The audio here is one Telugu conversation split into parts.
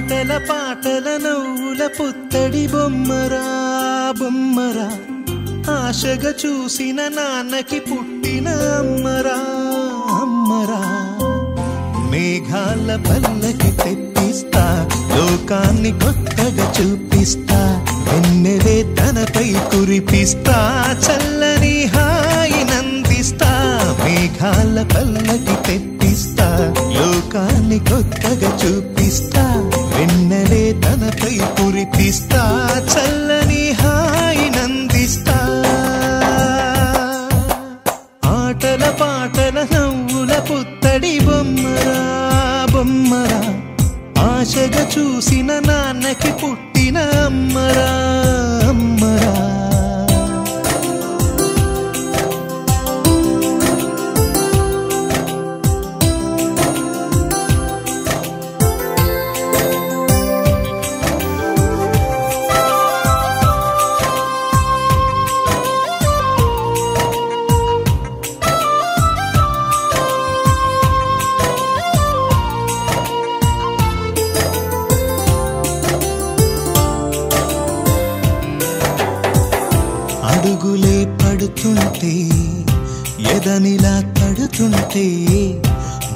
ఆటల పాటల నవ్వుల పుత్తడి బొమ్మరా బొమ్మరా, ఆశగా చూసిన నాన్నకి పుట్టిన అమ్మరా అమ్మరా. మేఘాల పల్లకి తెప్పిస్తా, లోకాన్ని కొత్తగా చూపిస్తా, వెన్నెలే తనపై కురిపిస్తా, చల్లని హాయి నందిస్తా. మేఘాల పల్లకి తెప్పిస్తా, లోకాన్ని కొత్తగా చూపిస్తా, వెన్నెలే తనపై కురిపిస్తా, చల్లని హాయి నందిస్తా. ఆటల పాటల నవ్వుల పుత్తడి బొమ్మరా బొమ్మరా, ఆశగా చూసిన నాన్నకి పుట్టిన అమ్మరా అమ్మరా. అడుగులే పడుతుంటే ఎదనిలా తడుతుంటే,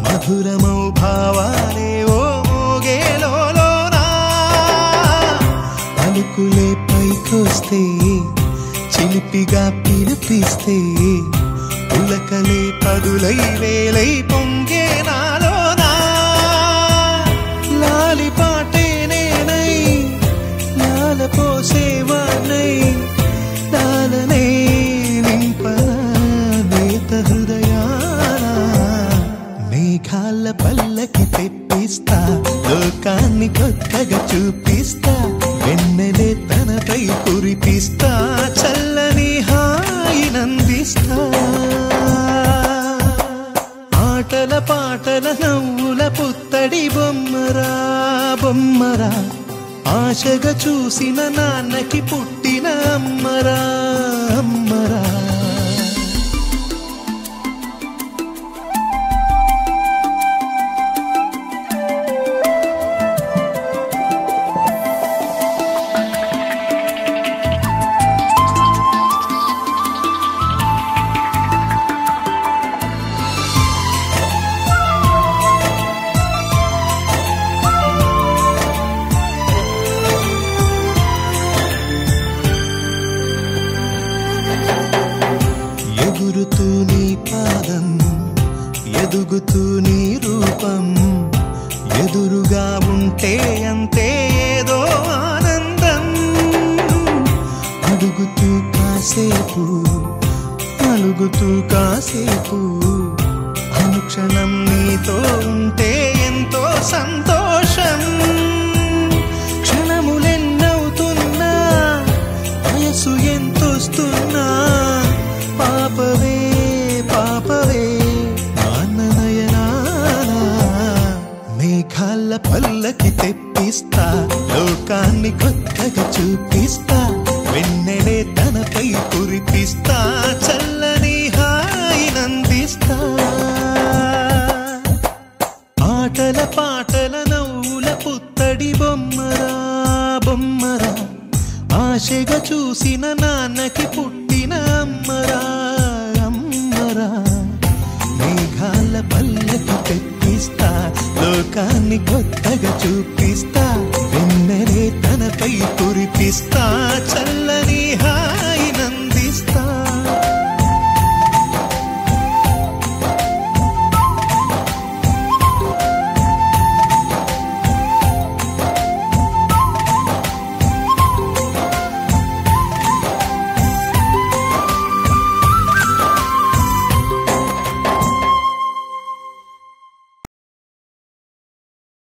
మధురమౌ భావాలే ఓ మోగేలోనా. పలుకులే పైకొస్తే చిలిపిగా పిలిపిస్తే, పులకలే పదులై వేలై పొంగే నాలోనా. లాలి పాటే నేనై లాల పోసేవాణ్ణై, లాలనే నింపనేత హృదయాన. మేఘాల పల్లకి తెప్పిస్తా, లోకాన్ని కొత్తగా చూపిస్తా, వెన్నెలే తనపై కురిపిస్తా, చల్లని హాయి నందిస్తా. ఆటల పాటల నవ్వుల పుత్తడి బొమ్మరా బొమ్మరా, ఆశగా చూసిన నాన్నకి పుట్టిన అమ్మరా అమ్మరా. ఎగురుతూ నీ పాదం, ఎదుగుతూ నీ రూపం, ఎదురుగా ఉంటే అంతే ఏదో ఆనందం. అడుగుతూ కాసేపు, అలుగుతూ కాసేపు, అనుక్షణం నీతో ఉంటే ఎంతో సంతోషం. క్షణములెన్నవుతున్నా, వయసు ఎంతొస్తున్నా, పాపవే పాపవే నాన్న నయనానా. మేఘాల పల్లకి తెప్పిస్తా, లోకాన్ని కొత్తగా చూపిస్తా, వెన్నెలే తనపై కురిపిస్తా, చల్లని హాయి నందిస్తా. ఆటల పాటల నవ్వుల పుత్తడి బొమ్మరా బొమ్మరా, ఆశగా చూసిన నాన్నకి పుట్టిన అమ్మరా అమ్మరా. మేఘాల పల్లకి తెప్పిస్తా, లోకాన్ని కొత్తగా చూపి